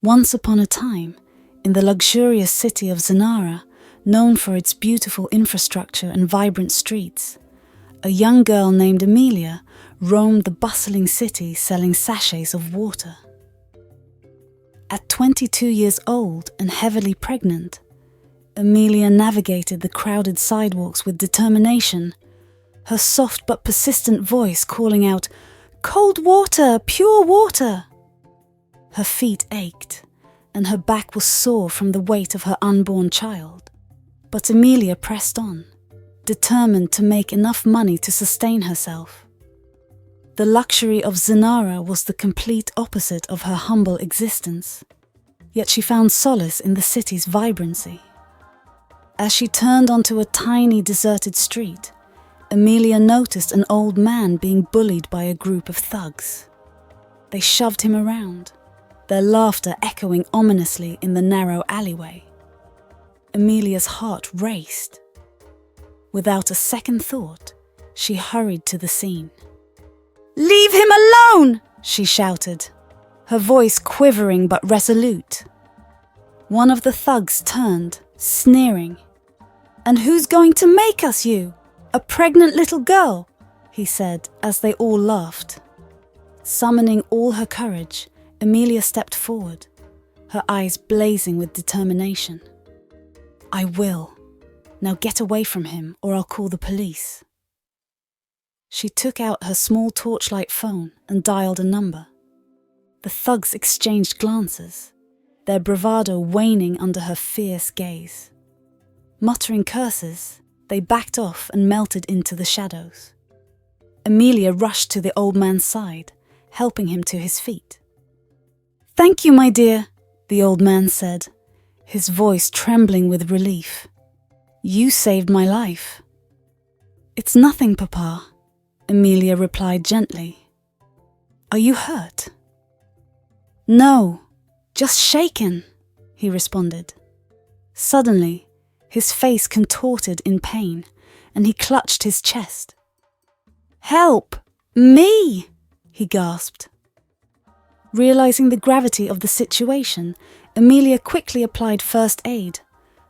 Once upon a time, in the luxurious city of Danari, known for its beautiful infrastructure and vibrant streets, a young girl named Emilia roamed the bustling city selling sachets of water. At 22 years old and heavily pregnant, Amelia navigated the crowded sidewalks with determination, her soft but persistent voice calling out, "Cold water, pure water!" Her feet ached, and her back was sore from the weight of her unborn child. But Amelia pressed on, determined to make enough money to sustain herself. The luxury of Danari was the complete opposite of her humble existence, yet she found solace in the city's vibrancy. As she turned onto a tiny deserted street, Amelia noticed an old man being bullied by a group of thugs. They shoved him around, their laughter echoing ominously in the narrow alleyway. Amelia's heart raced. Without a second thought, she hurried to the scene. "Leave him alone!" she shouted, her voice quivering but resolute. One of the thugs turned, sneering. "And who's going to make us, you? A pregnant little girl?" he said as they all laughed. Summoning all her courage, Amelia stepped forward, her eyes blazing with determination. "I will. Now get away from him or I'll call the police." She took out her small torchlight phone and dialed a number. The thugs exchanged glances, their bravado waning under her fierce gaze. Muttering curses, they backed off and melted into the shadows. Amelia rushed to the old man's side, helping him to his feet. "Thank you, my dear," the old man said, his voice trembling with relief. "You saved my life." "It's nothing, Papa," Amelia replied gently. "Are you hurt?" "No, just shaken," he responded. Suddenly, his face contorted in pain, and he clutched his chest. "Help! Me!" he gasped. Realizing the gravity of the situation, Amelia quickly applied first aid,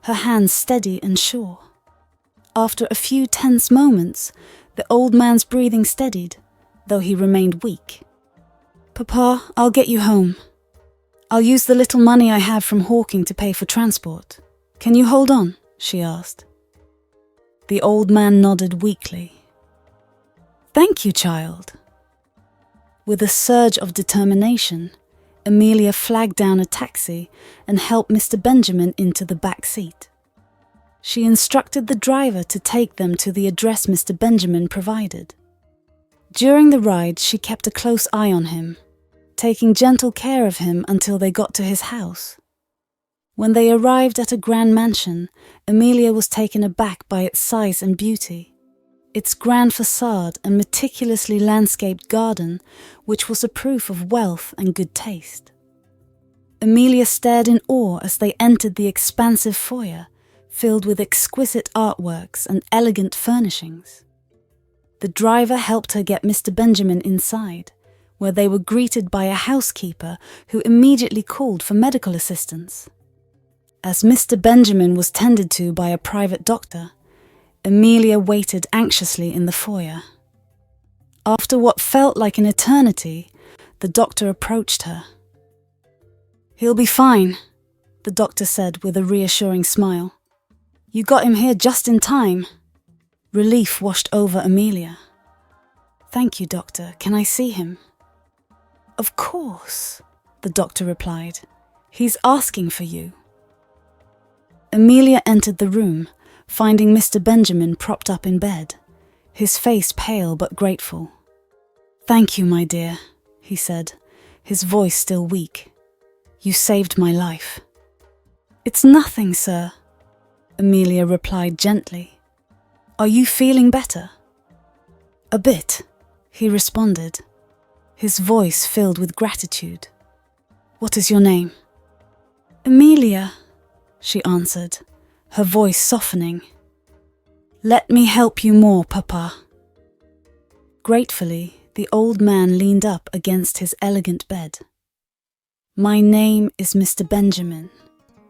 her hands steady and sure. After a few tense moments, the old man's breathing steadied, though he remained weak. "Papa, I'll get you home. I'll use the little money I have from hawking to pay for transport. Can you hold on?" she asked. The old man nodded weakly. "Thank you, child." With a surge of determination, Amelia flagged down a taxi and helped Mr. Benjamin into the back seat. She instructed the driver to take them to the address Mr. Benjamin provided. During the ride, she kept a close eye on him, taking gentle care of him until they got to his house. When they arrived at a grand mansion, Amelia was taken aback by its size and beauty, its grand facade and meticulously landscaped garden, which was a proof of wealth and good taste. Amelia stared in awe as they entered the expansive foyer, filled with exquisite artworks and elegant furnishings. The driver helped her get Mr. Benjamin inside, where they were greeted by a housekeeper who immediately called for medical assistance. As Mr. Benjamin was tended to by a private doctor, Amelia waited anxiously in the foyer. After what felt like an eternity, the doctor approached her. "He'll be fine," the doctor said with a reassuring smile. "You got him here just in time." Relief washed over Amelia. "Thank you, doctor. Can I see him?" "Of course," the doctor replied. "He's asking for you." Amelia entered the room, finding Mr. Benjamin propped up in bed, his face pale but grateful. "Thank you, my dear," he said, his voice still weak. "You saved my life." "It's nothing, sir," Amelia replied gently. "Are you feeling better?" "A bit," he responded, his voice filled with gratitude. "What is your name?" "Emilia," she answered, her voice softening. "Let me help you more, Papa." Gratefully, the old man leaned up against his elegant bed. My name is Mr. Benjamin,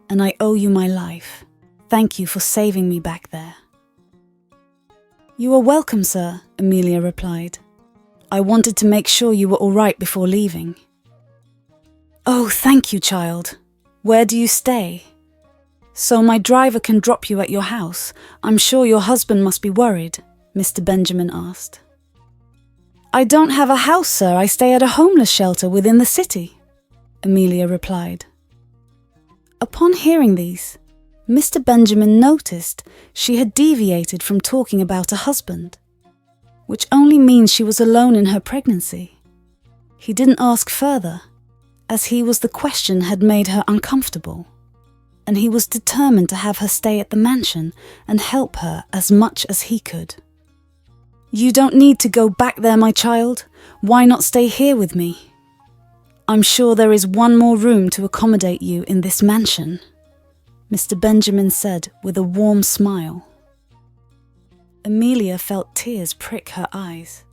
and I owe you my life. Thank you for saving me back there." "You are welcome, sir," Amelia replied. "I wanted to make sure you were all right before leaving." "Oh, thank you, child. Where do you stay?" "So my driver can drop you at your house. I'm sure your husband must be worried," Mr. Benjamin asked. "I don't have a house, sir. I stay at a homeless shelter within the city," Amelia replied. Upon hearing these, Mr. Benjamin noticed she had deviated from talking about a husband, which only means she was alone in her pregnancy. He didn't ask further, as he was the question had made her uncomfortable, and he was determined to have her stay at the mansion and help her as much as he could. "You don't need to go back there, my child. Why not stay here with me? I'm sure there is one more room to accommodate you in this mansion," Mr. Benjamin said with a warm smile. Amelia felt tears prick her eyes.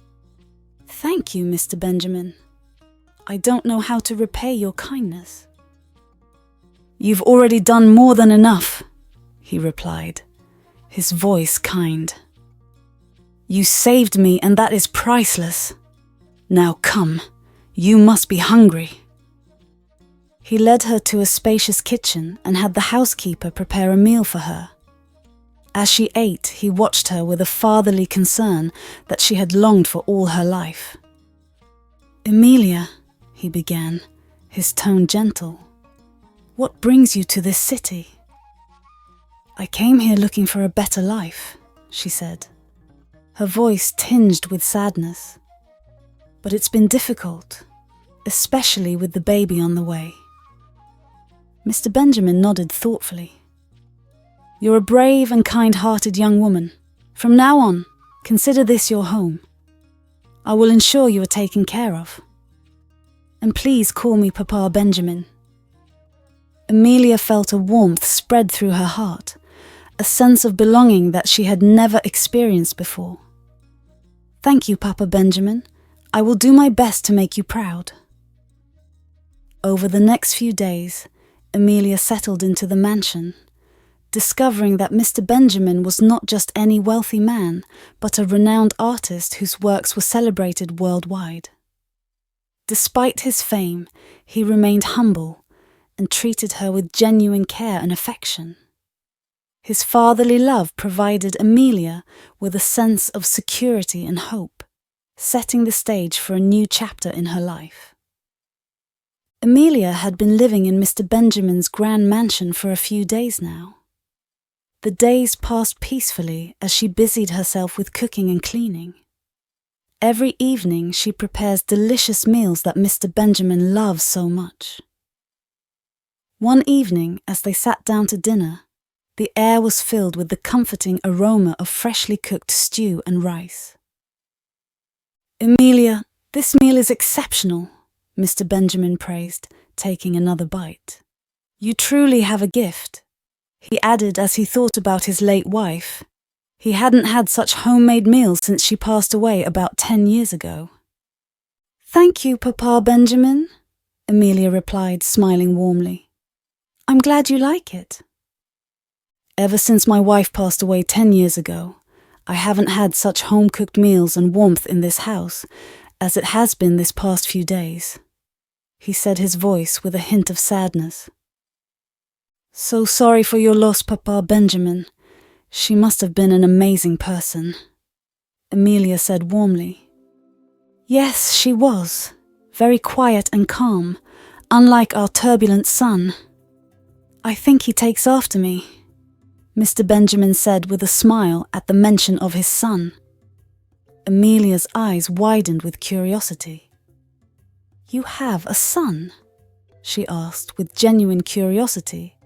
"Thank you, Mr. Benjamin. I don't know how to repay your kindness." "You've already done more than enough," he replied, his voice kind. "You saved me, and that is priceless. Now come. You must be hungry." He led her to a spacious kitchen and had the housekeeper prepare a meal for her. As she ate, he watched her with a fatherly concern that she had longed for all her life. "Emilia," he began, his tone gentle, "what brings you to this city?" "I came here looking for a better life," she said, her voice tinged with sadness. "But it's been difficult, especially with the baby on the way." Mr. Benjamin nodded thoughtfully. "You're a brave and kind-hearted young woman. From now on, consider this your home. I will ensure you are taken care of. And please call me Papa Benjamin." Amelia felt a warmth spread through her heart, a sense of belonging that she had never experienced before. "Thank you, Papa Benjamin. I will do my best to make you proud." Over the next few days, Amelia settled into the mansion, discovering that Mr. Benjamin was not just any wealthy man, but a renowned artist whose works were celebrated worldwide. Despite his fame, he remained humble and treated her with genuine care and affection. His fatherly love provided Amelia with a sense of security and hope, setting the stage for a new chapter in her life. Amelia had been living in Mr. Benjamin's grand mansion for a few days now. The days passed peacefully as she busied herself with cooking and cleaning. Every evening she prepares delicious meals that Mr. Benjamin loves so much. One evening, as they sat down to dinner, the air was filled with the comforting aroma of freshly cooked stew and rice. "Emilia, this meal is exceptional," Mr. Benjamin praised, taking another bite. "You truly have a gift," he added as he thought about his late wife. He hadn't had such homemade meals since she passed away about 10 years ago. "Thank you, Papa Benjamin," Amelia replied, smiling warmly. "I'm glad you like it." "Ever since my wife passed away 10 years ago, I haven't had such home-cooked meals and warmth in this house as it has been this past few days," he said, his voice with a hint of sadness. "So sorry for your loss, Papa Benjamin. She must have been an amazing person," Amelia said warmly. "Yes, she was. Very quiet and calm, unlike our turbulent son. I think he takes after me," Mr. Benjamin said with a smile at the mention of his son. Amelia's eyes widened with curiosity. "You have a son?" she asked with genuine curiosity,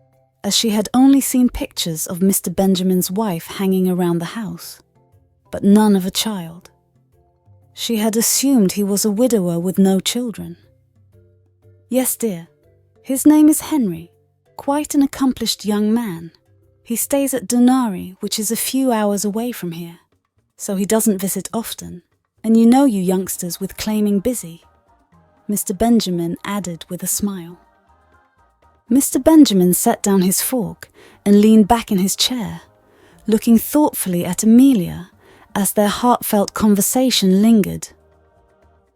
as she had only seen pictures of Mr. Benjamin's wife hanging around the house, but none of a child. She had assumed he was a widower with no children. "Yes, dear. His name is Henry, quite an accomplished young man. He stays at Danari, which is a few hours away from here, so he doesn't visit often, and you know you youngsters with claiming busy," Mr. Benjamin added with a smile. Mr. Benjamin set down his fork and leaned back in his chair, looking thoughtfully at Amelia as their heartfelt conversation lingered.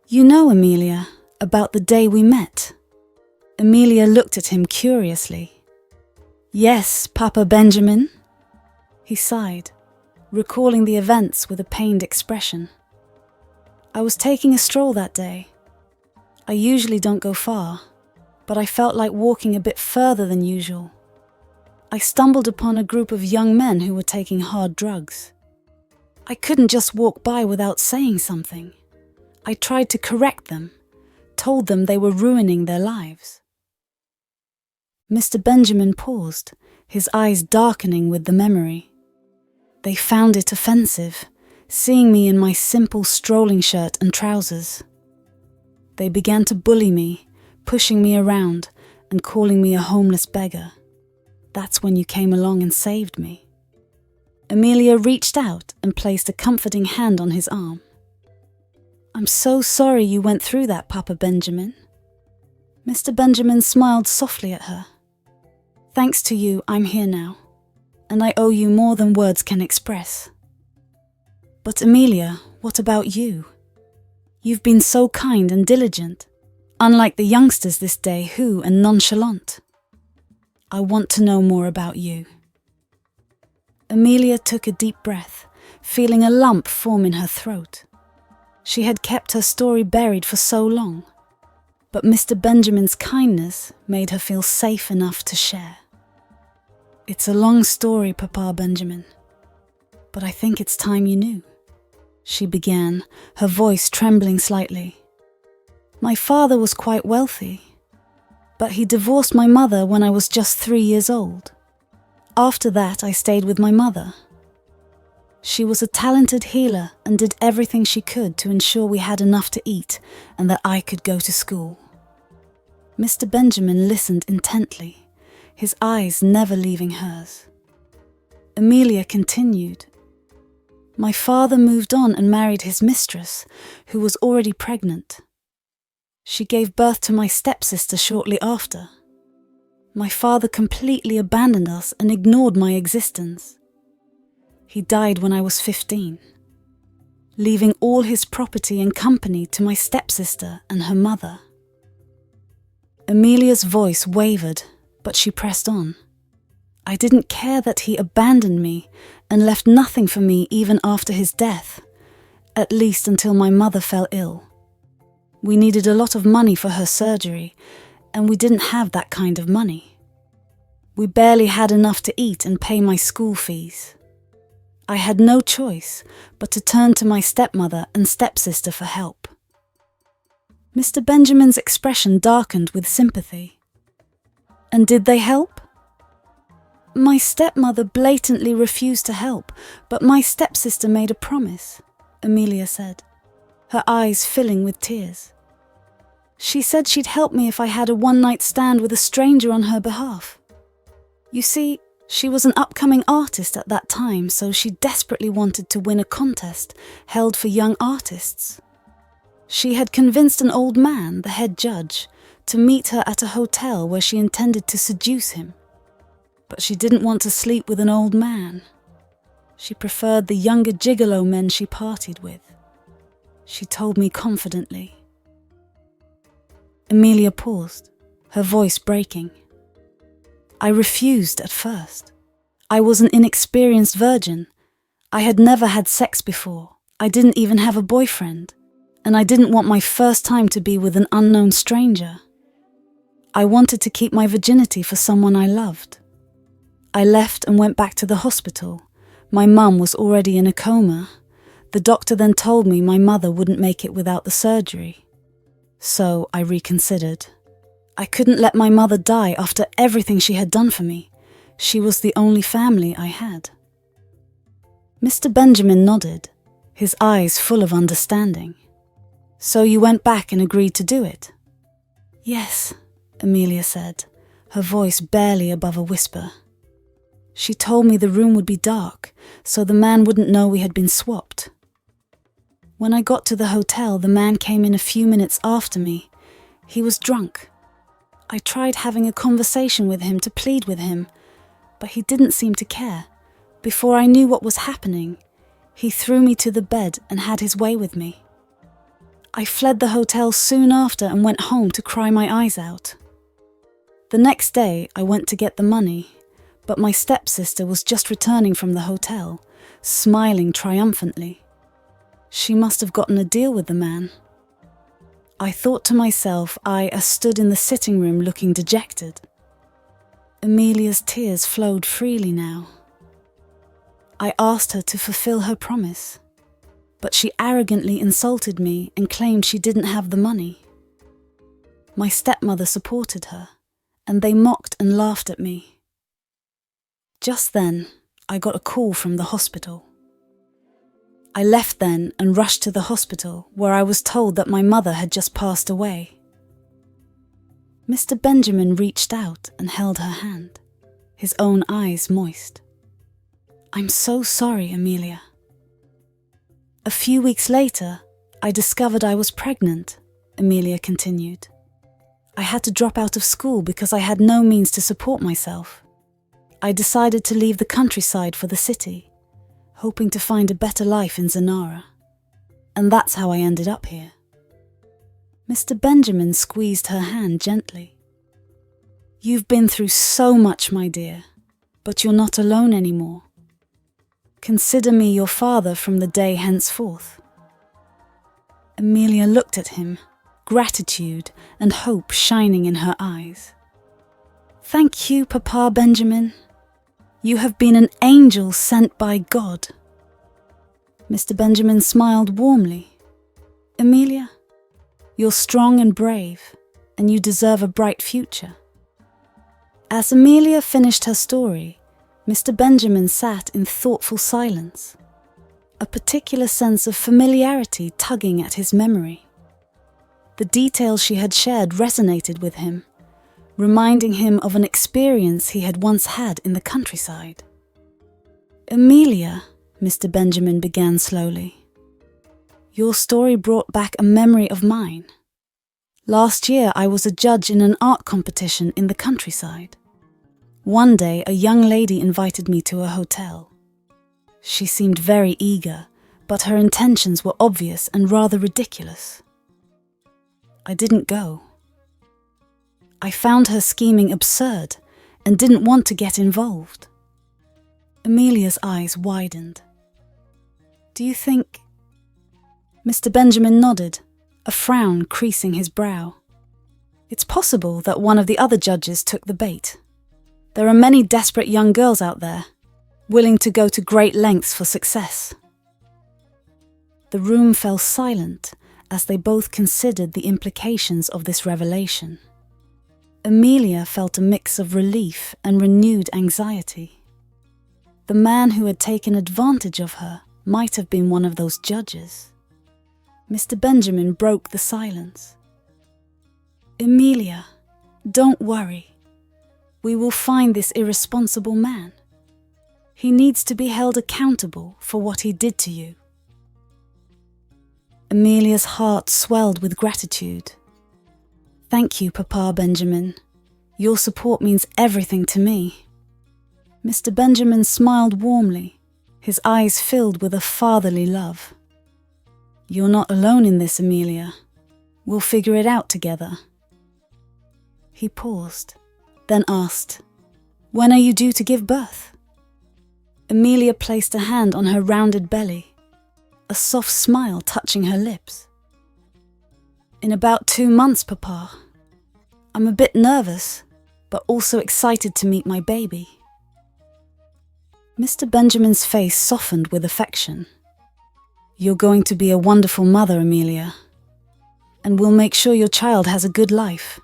"You know, Amelia, about the day we met?" Amelia looked at him curiously. "Yes, Papa Benjamin." He sighed, recalling the events with a pained expression. "I was taking a stroll that day. I usually don't go far, but I felt like walking a bit further than usual. I stumbled upon a group of young men who were taking hard drugs. I couldn't just walk by without saying something. I tried to correct them, told them they were ruining their lives." Mr. Benjamin paused, his eyes darkening with the memory. "They found it offensive, seeing me in my simple strolling shirt and trousers. They began to bully me, pushing me around and calling me a homeless beggar. That's when you came along and saved me." Amelia reached out and placed a comforting hand on his arm. "I'm so sorry you went through that, Papa Benjamin." Mr. Benjamin smiled softly at her. "Thanks to you, I'm here now, and I owe you more than words can express. But Amelia, what about you? You've been so kind and diligent, unlike the youngsters this day who are nonchalant. I want to know more about you." Amelia took a deep breath, feeling a lump form in her throat. She had kept her story buried for so long, but Mr. Benjamin's kindness made her feel safe enough to share. "It's a long story, Papa Benjamin, but I think it's time you knew," she began, her voice trembling slightly. "My father was quite wealthy, but he divorced my mother when I was just 3 years old. After that, I stayed with my mother. She was a talented healer and did everything she could to ensure we had enough to eat and that I could go to school." Mr. Benjamin listened intently, his eyes never leaving hers. Amelia continued. "My father moved on and married his mistress, who was already pregnant. She gave birth to my stepsister shortly after. My father completely abandoned us and ignored my existence. He died when I was 15, leaving all his property and company to my stepsister and her mother." Amelia's voice wavered, but she pressed on. "I didn't care that he abandoned me and left nothing for me even after his death, at least until my mother fell ill. We needed a lot of money for her surgery, and we didn't have that kind of money. We barely had enough to eat and pay my school fees. I had no choice but to turn to my stepmother and stepsister for help." Mr. Benjamin's expression darkened with sympathy. "And did they help?" "My stepmother blatantly refused to help, but my stepsister made a promise," Amelia said, her eyes filling with tears. "She said she'd help me if I had a one-night stand with a stranger on her behalf. You see, she was an upcoming artist at that time, so she desperately wanted to win a contest held for young artists. She had convinced an old man, the head judge, to meet her at a hotel where she intended to seduce him. But she didn't want to sleep with an old man. She preferred the younger gigolo men she partied with. She told me confidently." Amelia paused, her voice breaking. "I refused at first. I was an inexperienced virgin. I had never had sex before. I didn't even have a boyfriend. And I didn't want my first time to be with an unknown stranger. I wanted to keep my virginity for someone I loved. I left and went back to the hospital. My mum was already in a coma. The doctor then told me my mother wouldn't make it without the surgery. So I reconsidered. I couldn't let my mother die after everything she had done for me. She was the only family I had." Mr. Benjamin nodded, his eyes full of understanding. "So you went back and agreed to do it?" "Yes," Amelia said, her voice barely above a whisper. "She told me the room would be dark, so the man wouldn't know we had been swapped. When I got to the hotel, the man came in a few minutes after me. He was drunk. I tried having a conversation with him to plead with him, but he didn't seem to care. Before I knew what was happening, he threw me to the bed and had his way with me. I fled the hotel soon after and went home to cry my eyes out. The next day, I went to get the money, but my stepsister was just returning from the hotel, smiling triumphantly. She must have gotten a deal with the man. I thought to myself, I stood in the sitting room looking dejected. Amelia's tears flowed freely now. I asked her to fulfill her promise, but she arrogantly insulted me and claimed she didn't have the money. My stepmother supported her, and they mocked and laughed at me. Just then, I got a call from the hospital. I left then and rushed to the hospital, where I was told that my mother had just passed away. Mr. Benjamin reached out and held her hand, his own eyes moist. "I'm so sorry, Amelia." "A few weeks later, I discovered I was pregnant," Emilia continued. "I had to drop out of school because I had no means to support myself. I decided to leave the countryside for the city, hoping to find a better life in Zanara. And that's how I ended up here." Mr. Benjamin squeezed her hand gently. "You've been through so much, my dear, but you're not alone anymore. Consider me your father from the day henceforth." Amelia looked at him, gratitude and hope shining in her eyes. "Thank you, Papa Benjamin. You have been an angel sent by God." Mr. Benjamin smiled warmly. "Amelia, you're strong and brave, and you deserve a bright future." As Amelia finished her story, Mr. Benjamin sat in thoughtful silence, a particular sense of familiarity tugging at his memory. The details she had shared resonated with him, reminding him of an experience he had once had in the countryside. "Amelia," Mr. Benjamin began slowly, "your story brought back a memory of mine. Last year I was a judge in an art competition in the countryside. One day a young lady invited me to a hotel. She seemed very eager, but her intentions were obvious and rather ridiculous. I didn't go. I found her scheming absurd and didn't want to get involved." Amelia's eyes widened. "Do you think—" Mr. Benjamin nodded, a frown creasing his brow. "It's possible that one of the other judges took the bait. There are many desperate young girls out there, willing to go to great lengths for success." The room fell silent as they both considered the implications of this revelation. Amelia felt a mix of relief and renewed anxiety. The man who had taken advantage of her might have been one of those judges. Mr. Benjamin broke the silence. "Amelia, don't worry. We will find this irresponsible man. He needs to be held accountable for what he did to you." Amelia's heart swelled with gratitude. "Thank you, Papa Benjamin. Your support means everything to me." Mr. Benjamin smiled warmly, his eyes filled with a fatherly love. "You're not alone in this, Amelia. We'll figure it out together." He paused, then asked, "When are you due to give birth?" Amelia placed a hand on her rounded belly, a soft smile touching her lips. "In about 2 months, Papa. I'm a bit nervous, but also excited to meet my baby." Mr. Benjamin's face softened with affection. "You're going to be a wonderful mother, Amelia, and we'll make sure your child has a good life."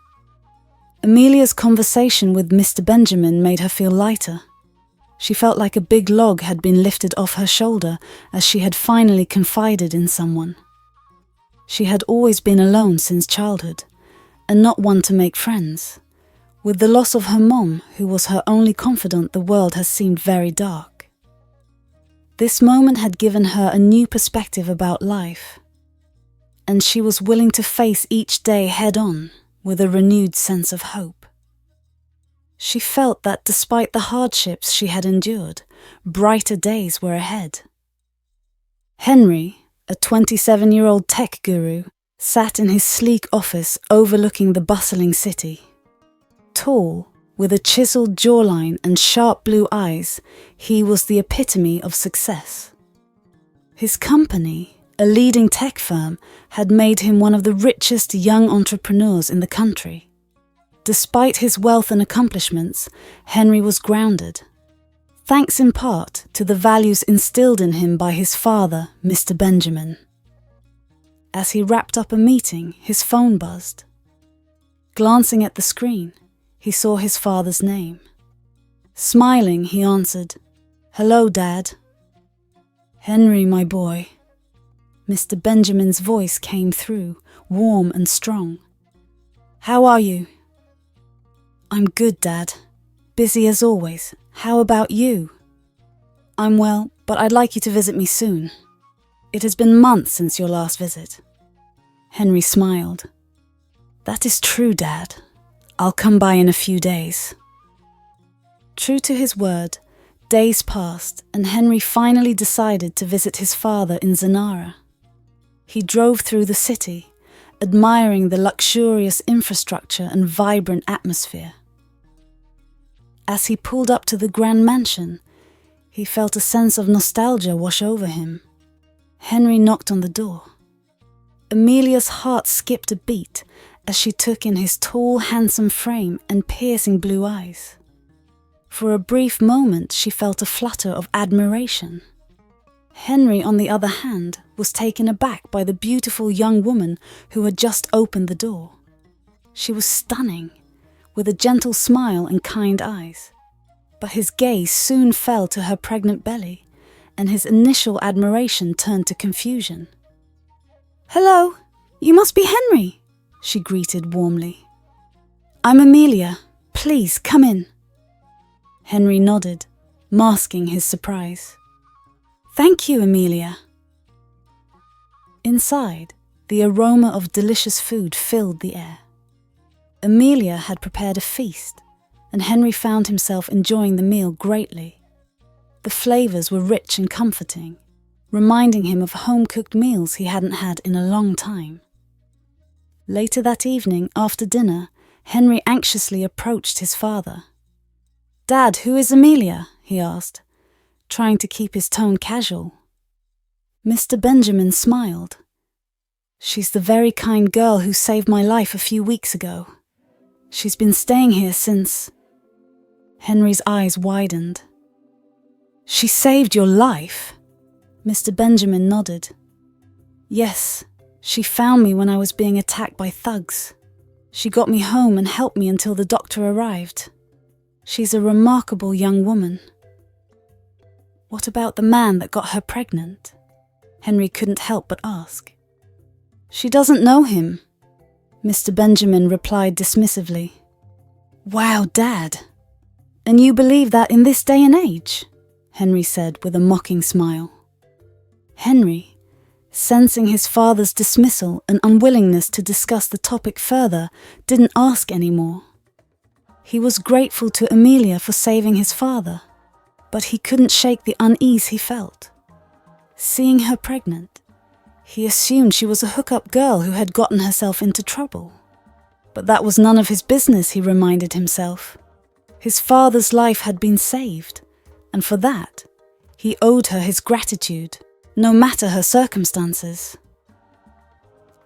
Amelia's conversation with Mr. Benjamin made her feel lighter. She felt like a big log had been lifted off her shoulder as she had finally confided in someone. She had always been alone since childhood, and not one to make friends. With the loss of her mom, who was her only confidant, the world has seemed very dark. This moment had given her a new perspective about life, and she was willing to face each day head on, with a renewed sense of hope. She felt that despite the hardships she had endured, brighter days were ahead. Henry, a 27-year-old tech guru, sat in his sleek office overlooking the bustling city. Tall, with a chiseled jawline and sharp blue eyes, he was the epitome of success. His company, a leading tech firm, had made him one of the richest young entrepreneurs in the country. Despite his wealth and accomplishments, Henry was grounded, thanks in part to the values instilled in him by his father, Mr. Benjamin. As he wrapped up a meeting, his phone buzzed. Glancing at the screen, he saw his father's name. Smiling, he answered, "Hello, Dad." "Henry, my boy." Mr. Benjamin's voice came through, warm and strong. "How are you?" "I'm good, Dad. Busy as always. How about you?" "I'm well, but I'd like you to visit me soon. It has been months since your last visit." Henry smiled. "That is true, Dad. I'll come by in a few days." True to his word, days passed and Henry finally decided to visit his father in Danari. He drove through the city, admiring the luxurious infrastructure and vibrant atmosphere. As he pulled up to the grand mansion, he felt a sense of nostalgia wash over him. Henry knocked on the door. Amelia's heart skipped a beat as she took in his tall, handsome frame and piercing blue eyes. For a brief moment, she felt a flutter of admiration. Henry, on the other hand, was taken aback by the beautiful young woman who had just opened the door. She was stunning, with a gentle smile and kind eyes. But his gaze soon fell to her pregnant belly, and his initial admiration turned to confusion. "Hello, you must be Henry," she greeted warmly. "I'm Amelia. Please, come in." Henry nodded, masking his surprise. "Thank you, Amelia." Inside, the aroma of delicious food filled the air. Amelia had prepared a feast, and Henry found himself enjoying the meal greatly. The flavors were rich and comforting, reminding him of home-cooked meals he hadn't had in a long time. Later that evening, after dinner, Henry anxiously approached his father. "Dad, who is Amelia?" he asked, trying to keep his tone casual. Mr. Benjamin smiled. "She's the very kind girl who saved my life a few weeks ago. She's been staying here since..." Henry's eyes widened. "She saved your life?" Mr. Benjamin nodded. "Yes, she found me when I was being attacked by thugs. She got me home and helped me until the doctor arrived. She's a remarkable young woman." "What about the man that got her pregnant?" Henry couldn't help but ask. "She doesn't know him," Mr. Benjamin replied dismissively. "Wow, Dad. And you believe that in this day and age?" Henry said with a mocking smile. Henry, sensing his father's dismissal and unwillingness to discuss the topic further, didn't ask any more. He was grateful to Amelia for saving his father, but he couldn't shake the unease he felt. Seeing her pregnant, he assumed she was a hookup girl who had gotten herself into trouble. But that was none of his business, he reminded himself. His father's life had been saved, and for that, he owed her his gratitude, no matter her circumstances.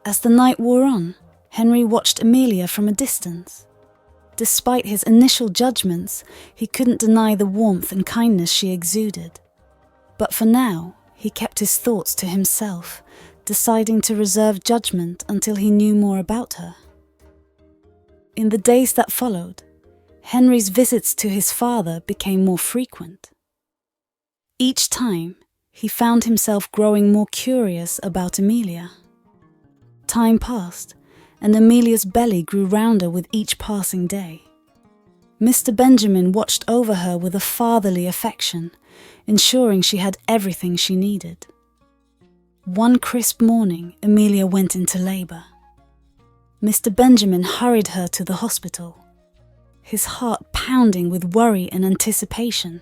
As the night wore on, Henry watched Amelia from a distance. Despite his initial judgments, he couldn't deny the warmth and kindness she exuded. But for now, he kept his thoughts to himself, deciding to reserve judgment until he knew more about her. In the days that followed, Henry's visits to his father became more frequent. Each time, he found himself growing more curious about Amelia. Time passed, and Amelia's belly grew rounder with each passing day. Mr. Benjamin watched over her with a fatherly affection, ensuring she had everything she needed. One crisp morning, Amelia went into labor. Mr. Benjamin hurried her to the hospital, his heart pounding with worry and anticipation.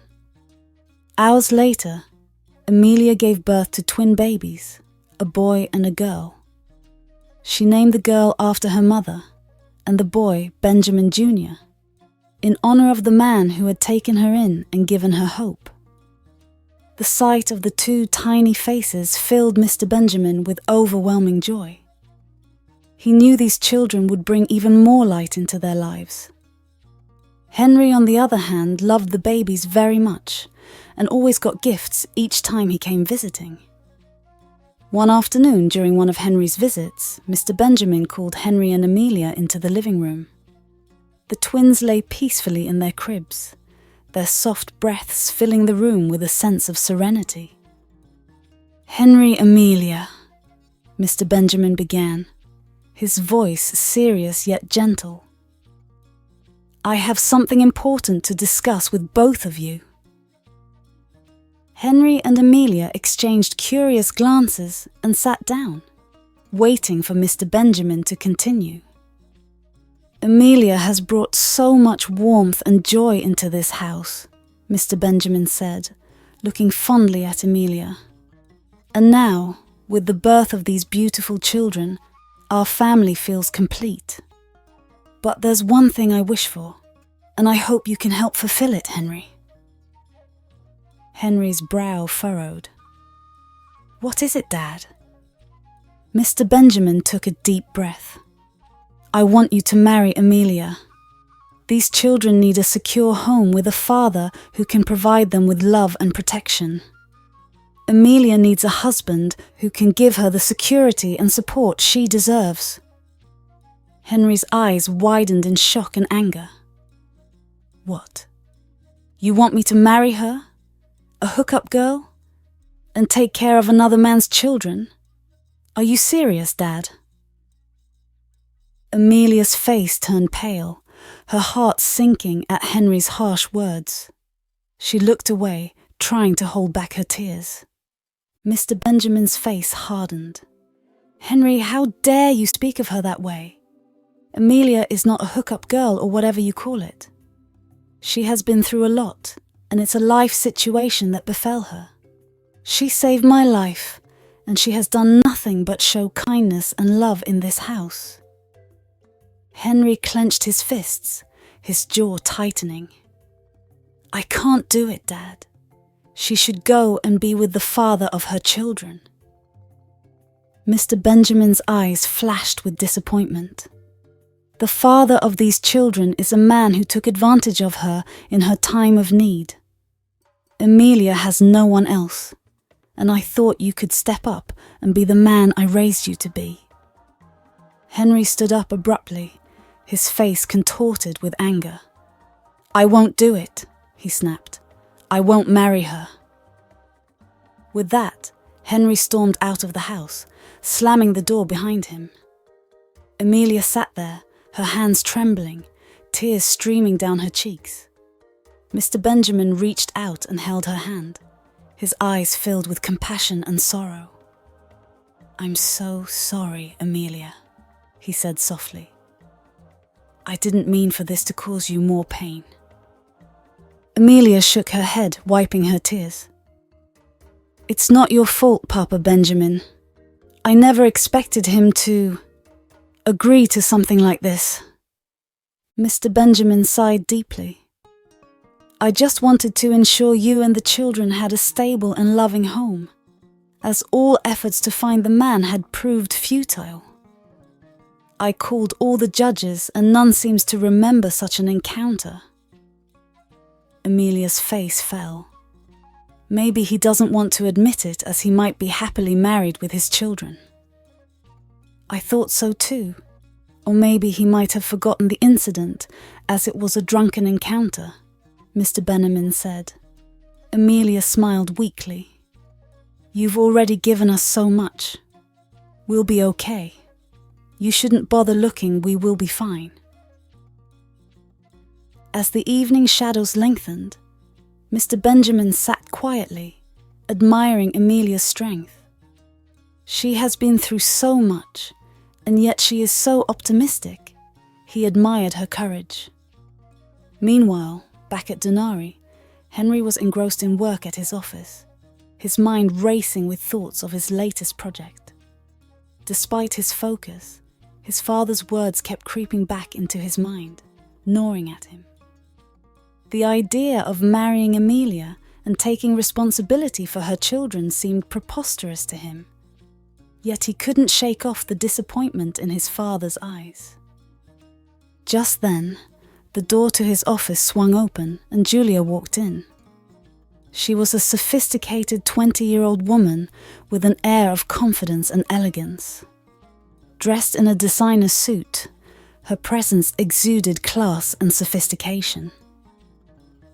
Hours later, Amelia gave birth to twin babies, a boy and a girl. She named the girl after her mother, and the boy Benjamin Jr., in honor of the man who had taken her in and given her hope. The sight of the two tiny faces filled Mr. Benjamin with overwhelming joy. He knew these children would bring even more light into their lives. Henry, on the other hand, loved the babies very much and always got gifts each time he came visiting. One afternoon during one of Henry's visits, Mr. Benjamin called Henry and Amelia into the living room. The twins lay peacefully in their cribs, their soft breaths filling the room with a sense of serenity. "Henry, Amelia," Mr. Benjamin began, his voice serious yet gentle. "I have something important to discuss with both of you." Henry and Amelia exchanged curious glances and sat down, waiting for Mr. Benjamin to continue. "Amelia has brought so much warmth and joy into this house," Mr. Benjamin said, looking fondly at Amelia. "And now, with the birth of these beautiful children, our family feels complete. But there's one thing I wish for, and I hope you can help fulfill it, Henry." Henry's brow furrowed. "What is it, Dad?" Mr. Benjamin took a deep breath. "I want you to marry Amelia. These children need a secure home with a father who can provide them with love and protection. Amelia needs a husband who can give her the security and support she deserves." Henry's eyes widened in shock and anger. "What? You want me to marry her? A hookup girl? And take care of another man's children? Are you serious, Dad?" Amelia's face turned pale, her heart sinking at Henry's harsh words. She looked away, trying to hold back her tears. Mr. Benjamin's face hardened. "Henry, how dare you speak of her that way? Amelia is not a hookup girl or whatever you call it. She has been through a lot, and it's a life situation that befell her. She saved my life, and she has done nothing but show kindness and love in this house." Henry clenched his fists, his jaw tightening. "I can't do it, Dad. She should go and be with the father of her children." Mr. Benjamin's eyes flashed with disappointment. "The father of these children is a man who took advantage of her in her time of need. Amelia has no one else, and I thought you could step up and be the man I raised you to be." Henry stood up abruptly, his face contorted with anger. "I won't do it," he snapped. "I won't marry her." With that, Henry stormed out of the house, slamming the door behind him. Amelia sat there, her hands trembling, tears streaming down her cheeks. Mr. Benjamin reached out and held her hand, his eyes filled with compassion and sorrow. "I'm so sorry, Amelia," he said softly. "I didn't mean for this to cause you more pain." Amelia shook her head, wiping her tears. "It's not your fault, Papa Benjamin. I never expected him to agree to something like this." Mr. Benjamin sighed deeply. "I just wanted to ensure you and the children had a stable and loving home, as all efforts to find the man had proved futile. I called all the judges and none seems to remember such an encounter." Amelia's face fell. Maybe he doesn't want to admit it, as he might be happily married with his children. "I thought so too. Or maybe he might have forgotten the incident, as it was a drunken encounter," Mr. Benjamin said. Amelia smiled weakly. "You've already given us so much. We'll be okay. You shouldn't bother looking, we will be fine." As the evening shadows lengthened, Mr. Benjamin sat quietly, admiring Amelia's strength. She has been through so much, And yet she is so optimistic. He admired her courage. Meanwhile, back at Danari, Henry was engrossed in work at his office, his mind racing with thoughts of his latest project. Despite his focus, his father's words kept creeping back into his mind, gnawing at him. The idea of marrying Amelia and taking responsibility for her children seemed preposterous to him. Yet he couldn't shake off the disappointment in his father's eyes. Just then, the door to his office swung open and Julia walked in. She was a sophisticated 20-year-old woman with an air of confidence and elegance. Dressed in a designer suit, her presence exuded class and sophistication.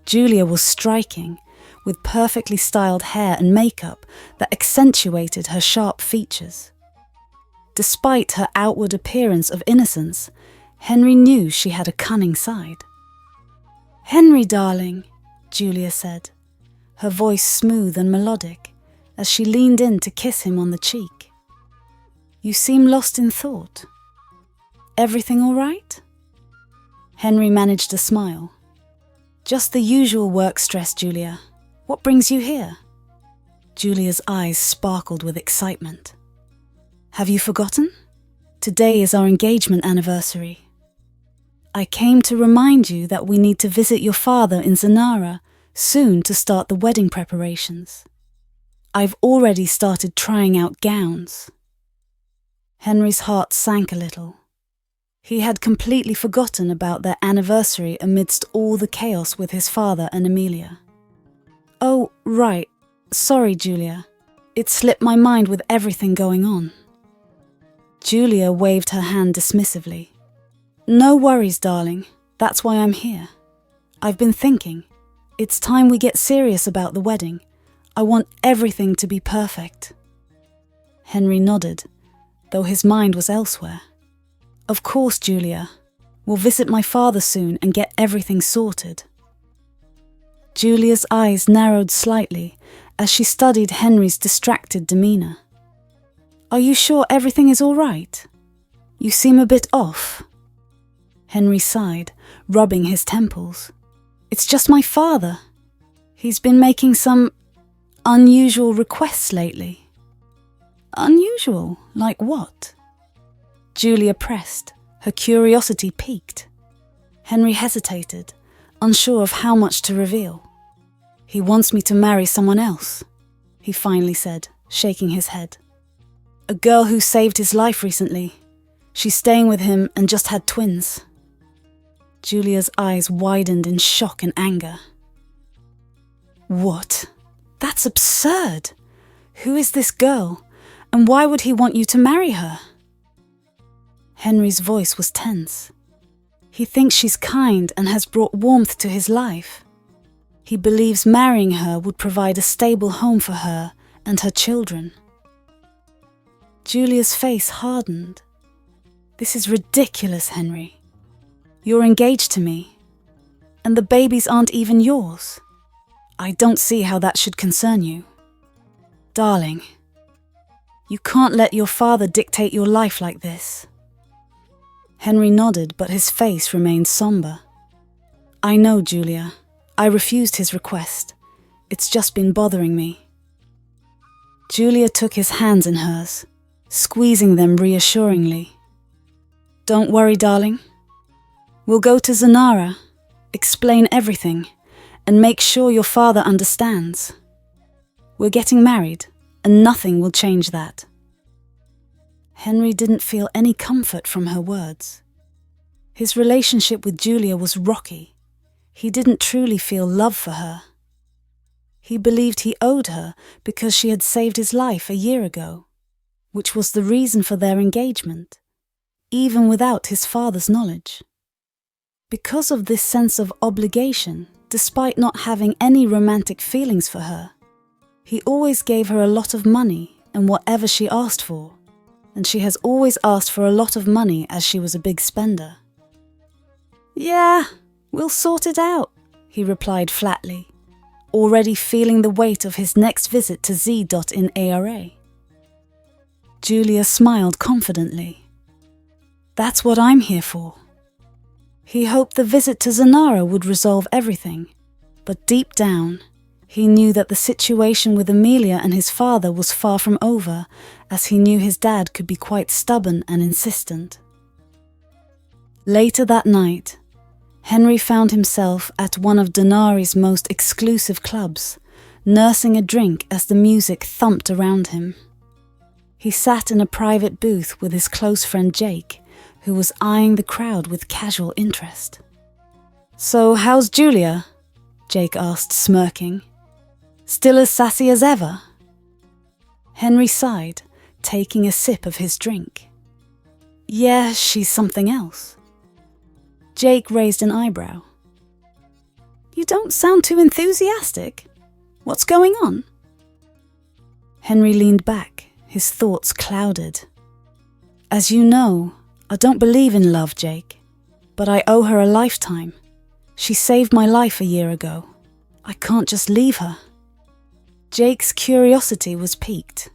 Julia was striking, with perfectly styled hair and makeup that accentuated her sharp features. Despite her outward appearance of innocence, Henry knew she had a cunning side. "Henry, darling," Julia said, her voice smooth and melodic, as she leaned in to kiss him on the cheek. "You seem lost in thought. Everything all right?" Henry managed a smile. "Just the usual work stress, Julia. What brings you here?" Julia's eyes sparkled with excitement. "Have you forgotten? Today is our engagement anniversary. I came to remind you that we need to visit your father in Zanara soon to start the wedding preparations. I've already started trying out gowns." Henry's heart sank a little. He had completely forgotten about their anniversary amidst all the chaos with his father and Amelia. "Oh, right. Sorry, Julia. It slipped my mind with everything going on." Julia waved her hand dismissively. "No worries, darling. That's why I'm here. I've been thinking. It's time we get serious about the wedding. I want everything to be perfect." Henry nodded, though his mind was elsewhere. "Of course, Julia. We'll visit my father soon and get everything sorted." Julia's eyes narrowed slightly as she studied Henry's distracted demeanour. "Are you sure everything is all right? You seem a bit off." Henry sighed, rubbing his temples. "It's just my father. He's been making some unusual requests lately." "Unusual? Like what?" Julia pressed, her curiosity piqued. Henry hesitated, unsure of how much to reveal. "He wants me to marry someone else," he finally said, shaking his head. "A girl who saved his life recently. She's staying with him and just had twins." Julia's eyes widened in shock and anger. "What? That's absurd! Who is this girl, and why would he want you to marry her?" Henry's voice was tense. "He thinks she's kind and has brought warmth to his life. He believes marrying her would provide a stable home for her and her children." Julia's face hardened. "This is ridiculous, Henry. You're engaged to me, and the babies aren't even yours. I don't see how that should concern you. Darling, you can't let your father dictate your life like this." Henry nodded, but his face remained somber. "I know, Julia. I refused his request. It's just been bothering me." Julia took his hands in hers, squeezing them reassuringly. "Don't worry, darling. We'll go to Zanara, explain everything, and make sure your father understands. We're getting married, and nothing will change that." Henry didn't feel any comfort from her words. His relationship with Julia was rocky. He didn't truly feel love for her. He believed he owed her because she had saved his life a year ago, which was the reason for their engagement, even without his father's knowledge. Because of this sense of obligation, despite not having any romantic feelings for her, he always gave her a lot of money and whatever she asked for, and she has always asked for a lot of money as she was a big spender. "Yeah, we'll sort it out," he replied flatly, already feeling the weight of his next visit to Z. in ARA. Julia smiled confidently. That's what I'm here for. He hoped the visit to Zanara would resolve everything, but deep down, he knew that the situation with Amelia and his father was far from over, as he knew his dad could be quite stubborn and insistent. Later that night, Henry found himself at one of Danari's most exclusive clubs, nursing a drink as the music thumped around him. He sat in a private booth with his close friend Jake, who was eyeing the crowd with casual interest. "So how's Julia?" Jake asked, smirking. "Still as sassy as ever?" Henry sighed, taking a sip of his drink. "Yeah, she's something else." Jake raised an eyebrow. "You don't sound too enthusiastic. What's going on?" Henry leaned back, his thoughts clouded. "As you know, I don't believe in love, Jake, but I owe her a lifetime. She saved my life a year ago. I can't just leave her." Jake's curiosity was piqued.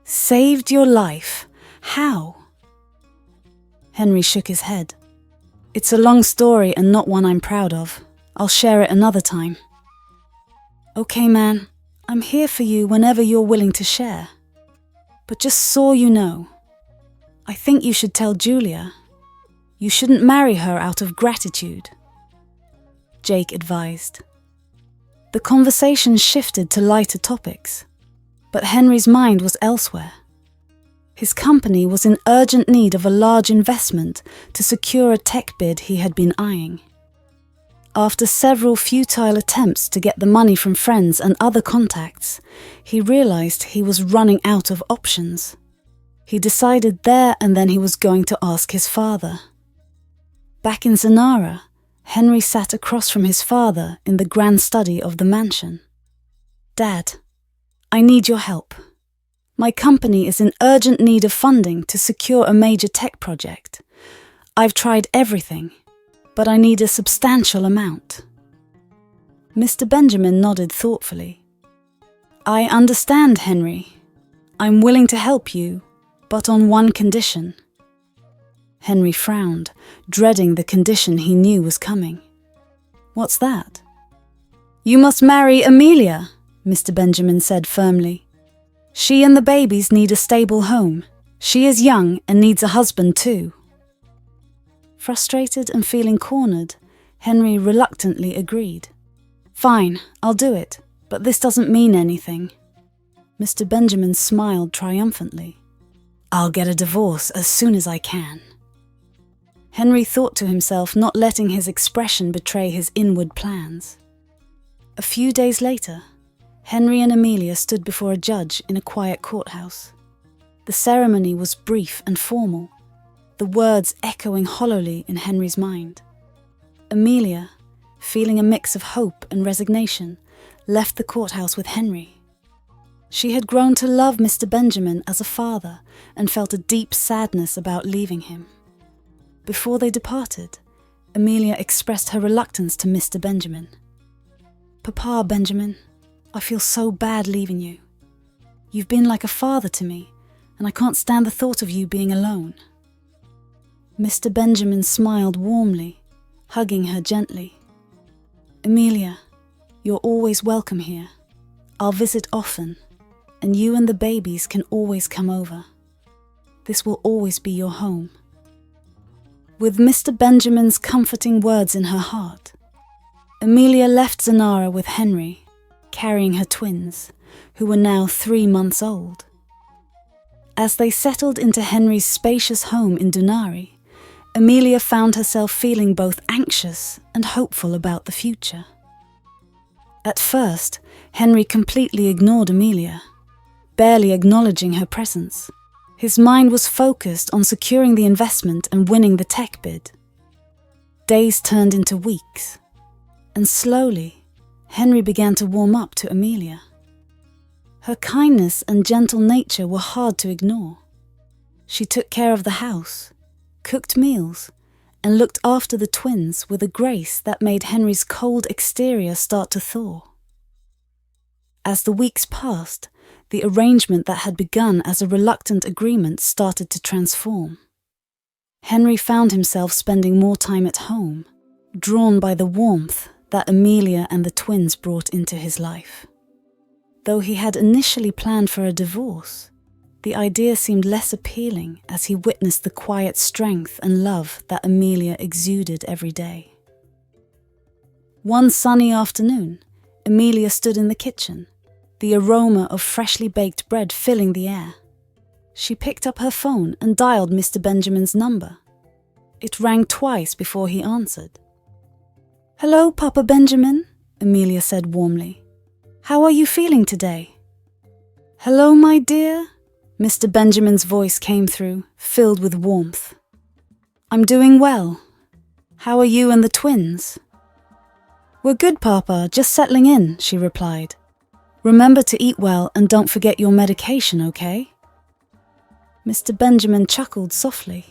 "Saved your life? How?" Henry shook his head. "It's a long story and not one I'm proud of. I'll share it another time." "Okay, man, I'm here for you whenever you're willing to share. But just so you know, I think you should tell Julia. You shouldn't marry her out of gratitude," Jake advised. The conversation shifted to lighter topics, but Henry's mind was elsewhere. His company was in urgent need of a large investment to secure a tech bid he had been eyeing. After several futile attempts to get the money from friends and other contacts, he realized he was running out of options. He decided there and then he was going to ask his father. Back in Zanara, Henry sat across from his father in the grand study of the mansion. "Dad, I need your help. My company is in urgent need of funding to secure a major tech project. I've tried everything, but I need a substantial amount." Mr. Benjamin nodded thoughtfully. "I understand, Henry. I'm willing to help you, but on one condition." Henry frowned, dreading the condition he knew was coming. "What's that?" "You must marry Amelia," Mr. Benjamin said firmly. "She and the babies need a stable home. She is young and needs a husband too." Frustrated and feeling cornered, Henry reluctantly agreed. "Fine, I'll do it, but this doesn't mean anything." Mr. Benjamin smiled triumphantly. "I'll get a divorce as soon as I can." Henry thought to himself, not letting his expression betray his inward plans. A few days later, Henry and Amelia stood before a judge in a quiet courthouse. The ceremony was brief and formal, the words echoing hollowly in Henry's mind. Amelia, feeling a mix of hope and resignation, left the courthouse with Henry. She had grown to love Mr. Benjamin as a father and felt a deep sadness about leaving him. Before they departed, Amelia expressed her reluctance to Mr. Benjamin. "Papa, Benjamin, I feel so bad leaving you. You've been like a father to me, and I can't stand the thought of you being alone." Mr. Benjamin smiled warmly, hugging her gently. "Amelia, you're always welcome here. I'll visit often, and you and the babies can always come over. This will always be your home." With Mr. Benjamin's comforting words in her heart, Amelia left Zanara with Henry, carrying her twins, who were now 3 months old. As they settled into Henry's spacious home in Danari, Amelia found herself feeling both anxious and hopeful about the future. At first, Henry completely ignored Amelia, barely acknowledging her presence. His mind was focused on securing the investment and winning the tech bid. Days turned into weeks, and slowly, Henry began to warm up to Amelia. Her kindness and gentle nature were hard to ignore. She took care of the house, cooked meals, and looked after the twins with a grace that made Henry's cold exterior start to thaw. As the weeks passed, the arrangement that had begun as a reluctant agreement started to transform. Henry found himself spending more time at home, drawn by the warmth that Amelia and the twins brought into his life. Though he had initially planned for a divorce, the idea seemed less appealing as he witnessed the quiet strength and love that Amelia exuded every day. One sunny afternoon, Amelia stood in the kitchen, the aroma of freshly baked bread filling the air. She picked up her phone and dialed Mr. Benjamin's number. It rang twice before he answered. "Hello, Papa Benjamin," Amelia said warmly. "How are you feeling today?" "Hello, my dear," Mr. Benjamin's voice came through, filled with warmth. "I'm doing well. How are you and the twins?" "We're good, Papa, just settling in," she replied. "Remember to eat well and don't forget your medication, okay?" Mr. Benjamin chuckled softly.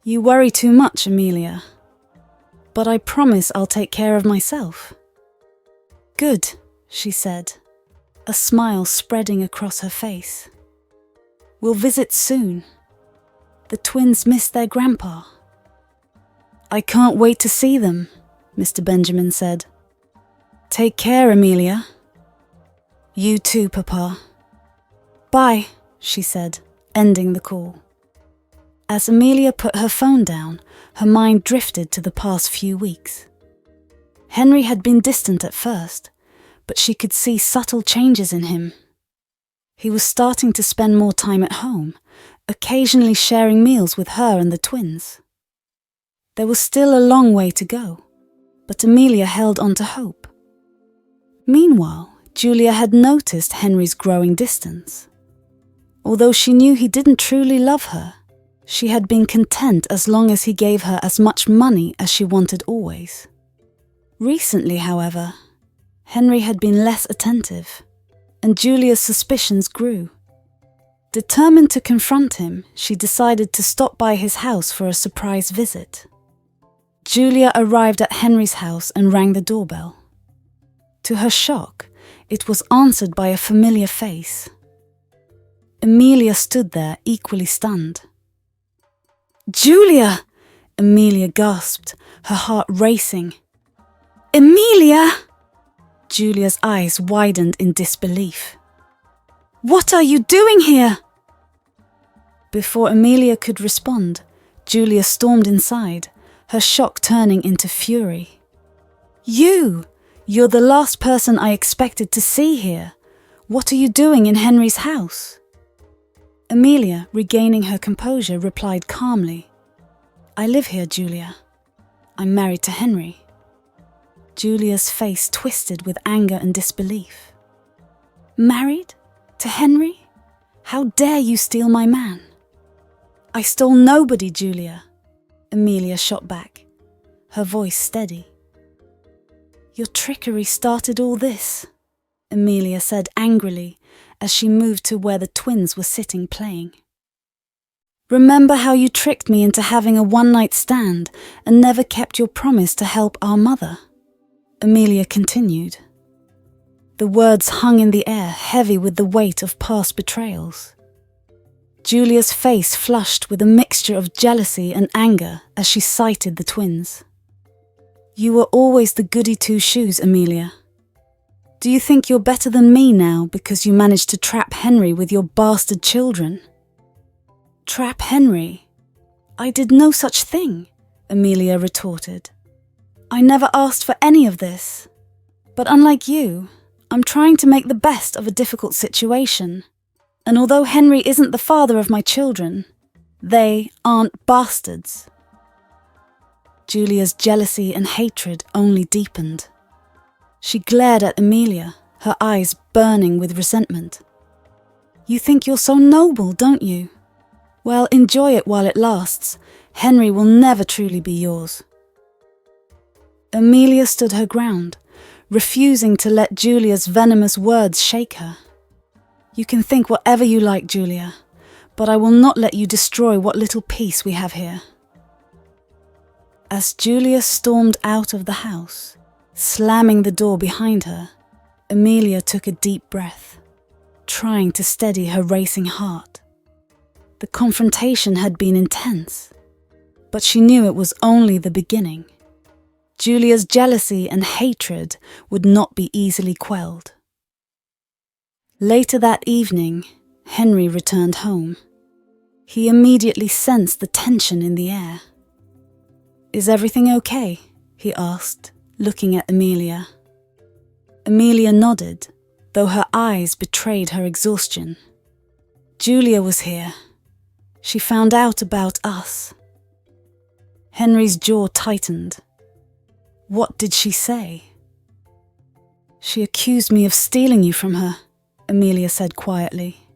"You worry too much, Amelia. But I promise I'll take care of myself." "Good," she said, a smile spreading across her face. "We'll visit soon. The twins miss their grandpa." "I can't wait to see them," Mr. Benjamin said. "Take care, Amelia." "You too, Papa." "Bye," she said, ending the call. As Amelia put her phone down, her mind drifted to the past few weeks. Henry had been distant at first, but she could see subtle changes in him. He was starting to spend more time at home, occasionally sharing meals with her and the twins. There was still a long way to go, but Amelia held on to hope. Meanwhile, Julia had noticed Henry's growing distance. Although she knew he didn't truly love her, she had been content as long as he gave her as much money as she wanted always. Recently, however, Henry had been less attentive, and Julia's suspicions grew. Determined to confront him, she decided to stop by his house for a surprise visit. Julia arrived at Henry's house and rang the doorbell. To her shock, it was answered by a familiar face. Emilia stood there, equally stunned. "Julia!" Amelia gasped, her heart racing. "Emilia!" Julia's eyes widened in disbelief. "What are you doing here?" Before Amelia could respond, Julia stormed inside, her shock turning into fury. You're the last person I expected to see here. What are you doing in Henry's house?" Amelia, regaining her composure, replied calmly, "I live here, Julia. I'm married to Henry." Julia's face twisted with anger and disbelief. "Married? To Henry? How dare you steal my man?" "I stole nobody, Julia," Amelia shot back, her voice steady. "Your trickery started all this," Amelia said angrily as she moved to where the twins were sitting playing. "Remember how you tricked me into having a one-night stand and never kept your promise to help our mother?" Amelia continued. The words hung in the air, heavy with the weight of past betrayals. Julia's face flushed with a mixture of jealousy and anger as she sighted the twins. "You were always the goody two-shoes, Amelia. Do you think you're better than me now because you managed to trap Henry with your bastard children?" "Trap Henry? I did no such thing," Amelia retorted. "I never asked for any of this. But unlike you, I'm trying to make the best of a difficult situation. And although Henry isn't the father of my children, they aren't bastards." Julia's jealousy and hatred only deepened. She glared at Amelia, her eyes burning with resentment. "You think you're so noble, don't you? Well, enjoy it while it lasts. Henry will never truly be yours." Amelia stood her ground, refusing to let Julia's venomous words shake her. "You can think whatever you like, Julia, but I will not let you destroy what little peace we have here." As Julia stormed out of the house, slamming the door behind her, Amelia took a deep breath, trying to steady her racing heart. The confrontation had been intense, But she knew it was only the beginning. Julia's jealousy and hatred would not be easily quelled. Later that evening, Henry returned home. He immediately sensed the tension in the air. "Is everything okay?" he asked, looking at Amelia. Amelia nodded, though her eyes betrayed her exhaustion. "Julia was here. She found out about us." Henry's jaw tightened. "What did she say?" "She accused me of stealing you from her," Amelia said quietly.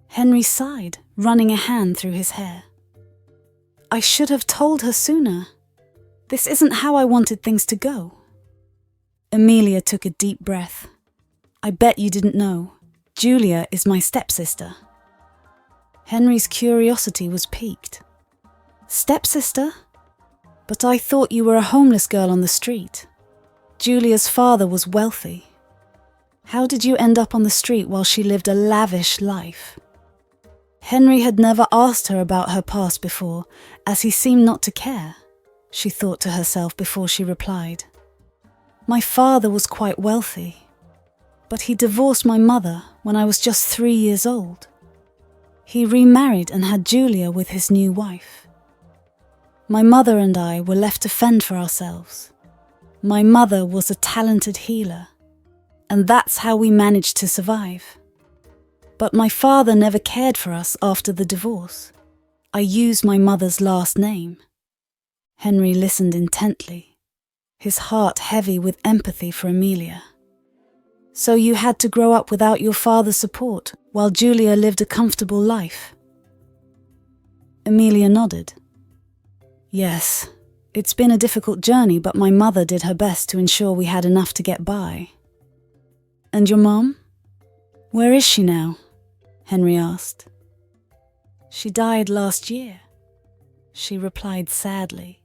Henry sighed, running a hand through his hair. "I should have told her sooner. This isn't how I wanted things to go." Amelia took a deep breath. "I bet you didn't know. Julia is my stepsister." Henry's curiosity was piqued. "Stepsister? But I thought you were a homeless girl on the street. Julia's father was wealthy. How did you end up on the street while she lived a lavish life?" Henry had never asked her about her past before, as he seemed not to care, she thought to herself before she replied. "My father was quite wealthy, but he divorced my mother when I was just 3 years old. He remarried and had Julia with his new wife. My mother and I were left to fend for ourselves. My mother was a talented healer, and that's how we managed to survive. But my father never cared for us after the divorce. I used my mother's last name." Henry listened intently, his heart heavy with empathy for Amelia. "So you had to grow up without your father's support while Julia lived a comfortable life?" Amelia nodded. "Yes, it's been a difficult journey, but my mother did her best to ensure we had enough to get by." "And your mom? Where is she now?" Henry asked. "She died last year," she replied sadly.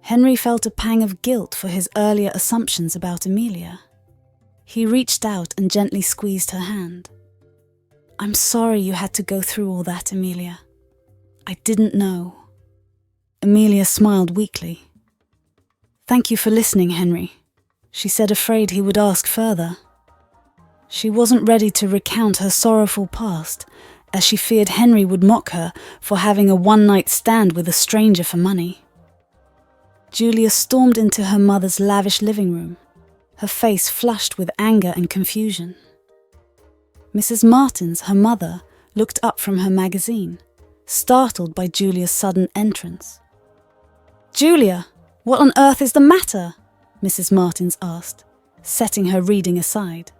Henry felt a pang of guilt for his earlier assumptions about Amelia. He reached out and gently squeezed her hand. "I'm sorry you had to go through all that, Amelia. I didn't know." Amelia smiled weakly. "Thank you for listening, Henry," she said, afraid he would ask further. She wasn't ready to recount her sorrowful past, as she feared Henry would mock her for having a one-night stand with a stranger for money. Julia stormed into her mother's lavish living room, her face flushed with anger and confusion. Mrs. Martins, her mother, looked up from her magazine, startled by Julia's sudden entrance. "Julia, what on earth is the matter?" Mrs. Martins asked, setting her reading aside.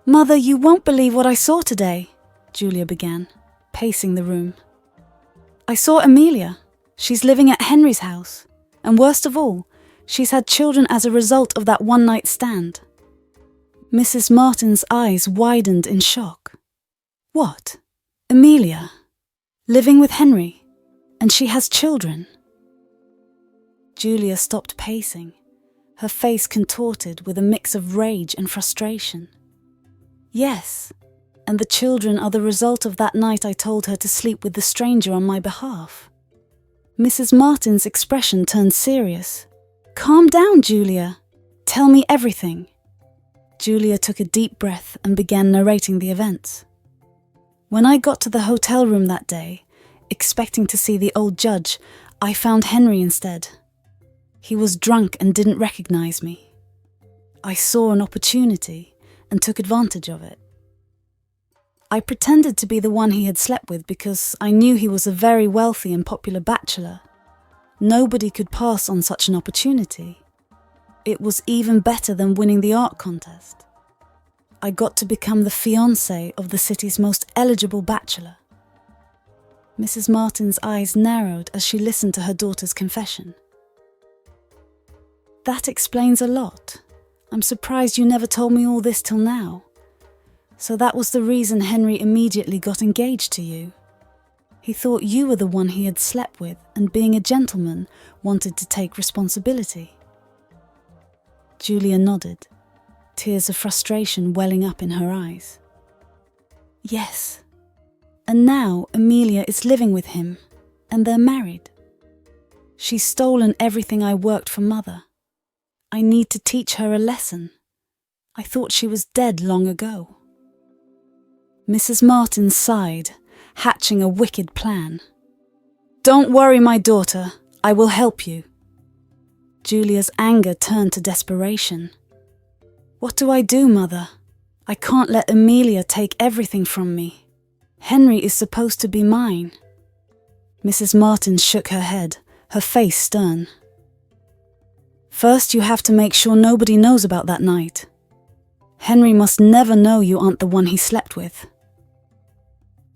"Mother, you won't believe what I saw today," Julia began, pacing the room. "I saw Amelia. She's living at Henry's house. And worst of all, she's had children as a result of that one-night stand." Mrs. Martin's eyes widened in shock. "What? Amelia? Living with Henry? And she has children?" Julia stopped pacing, her face contorted with a mix of rage and frustration. "Yes, and the children are the result of that night I told her to sleep with the stranger on my behalf." Mrs. Martin's expression turned serious. "Calm down, Julia. Tell me everything." Julia took a deep breath and began narrating the events. "When I got to the hotel room that day, expecting to see the old judge, I found Henry instead. He was drunk and didn't recognize me. I saw an opportunity and took advantage of it. I pretended to be the one he had slept with because I knew he was a very wealthy and popular bachelor. Nobody could pass on such an opportunity. It was even better than winning the art contest. I got to become the fiancé of the city's most eligible bachelor." Mrs. Martin's eyes narrowed as she listened to her daughter's confession. "That explains a lot. I'm surprised you never told me all this till now. So that was the reason Henry immediately got engaged to you. He thought you were the one he had slept with and, being a gentleman, wanted to take responsibility." Julia nodded, tears of frustration welling up in her eyes. "Yes. And now Amelia is living with him, and they're married. She's stolen everything I worked for Mother. I need to teach her a lesson. I thought she was dead long ago." Mrs. Martin sighed, hatching a wicked plan. "Don't worry, my daughter. I will help you." Julia's anger turned to desperation. "What do I do, Mother? I can't let Amelia take everything from me. Henry is supposed to be mine." Mrs. Martin shook her head, her face stern. "First, you have to make sure nobody knows about that night. Henry must never know you aren't the one he slept with."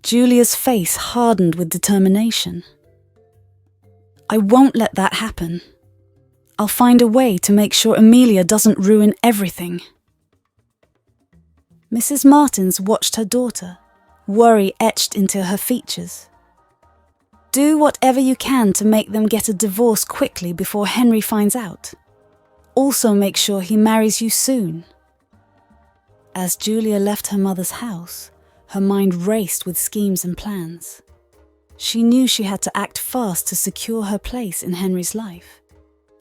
Julia's face hardened with determination. "I won't let that happen. I'll find a way to make sure Amelia doesn't ruin everything." Mrs. Martins watched her daughter, worry etched into her features. "Do whatever you can to make them get a divorce quickly before Henry finds out. Also make sure he marries you soon." As Julia left her mother's house, her mind raced with schemes and plans. She knew she had to act fast to secure her place in Henry's life,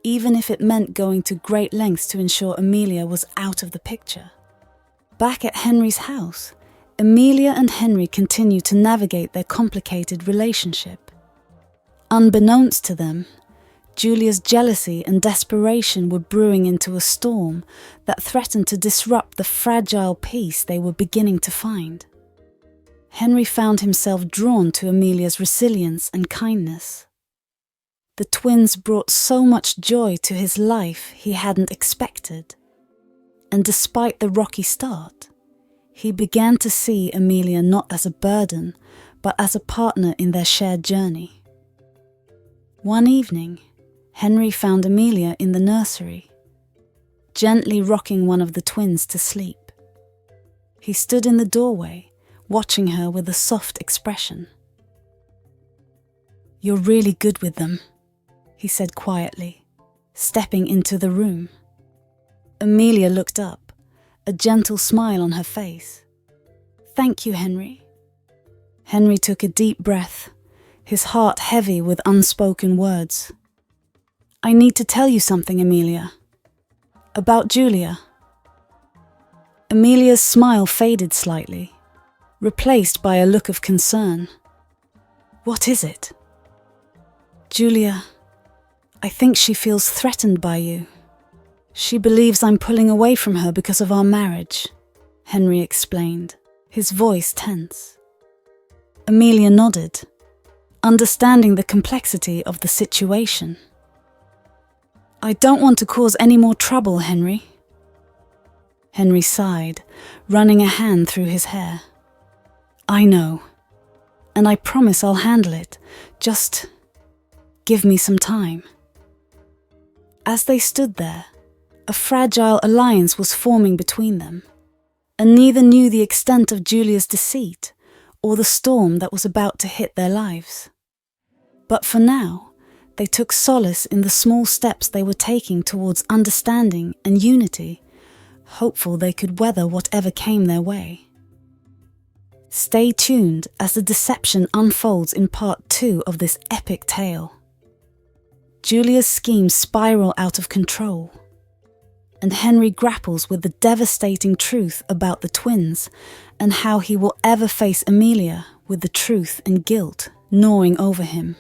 even if it meant going to great lengths to ensure Amelia was out of the picture. Back at Henry's house, Emilia and Henry continued to navigate their complicated relationship. Unbeknownst to them, Julia's jealousy and desperation were brewing into a storm that threatened to disrupt the fragile peace they were beginning to find. Henry found himself drawn to Amelia's resilience and kindness. The twins brought so much joy to his life he hadn't expected. And despite the rocky start, he began to see Amelia not as a burden, but as a partner in their shared journey. One evening, Henry found Amelia in the nursery, gently rocking one of the twins to sleep. He stood in the doorway, watching her with a soft expression. "You're really good with them," he said quietly, stepping into the room. Amelia looked up, a gentle smile on her face. "Thank you, Henry." Henry took a deep breath, his heart heavy with unspoken words. "I need to tell you something, Amelia. About Julia." Amelia's smile faded slightly, replaced by a look of concern. "What is it?" "Julia, I think she feels threatened by you. She believes I'm pulling away from her because of our marriage," Henry explained, his voice tense. Amelia nodded, understanding the complexity of the situation. "I don't want to cause any more trouble, Henry." Henry sighed, running a hand through his hair. "I know, and I promise I'll handle it. Just give me some time." As they stood there, a fragile alliance was forming between them, and neither knew the extent of Julia's deceit or the storm that was about to hit their lives. But for now, they took solace in the small steps they were taking towards understanding and unity, hopeful they could weather whatever came their way. Stay tuned as the deception unfolds in part 2 of this epic tale. Julia's schemes spiral out of control, and Henry grapples with the devastating truth about the twins and how he will ever face Amelia with the truth and guilt gnawing over him.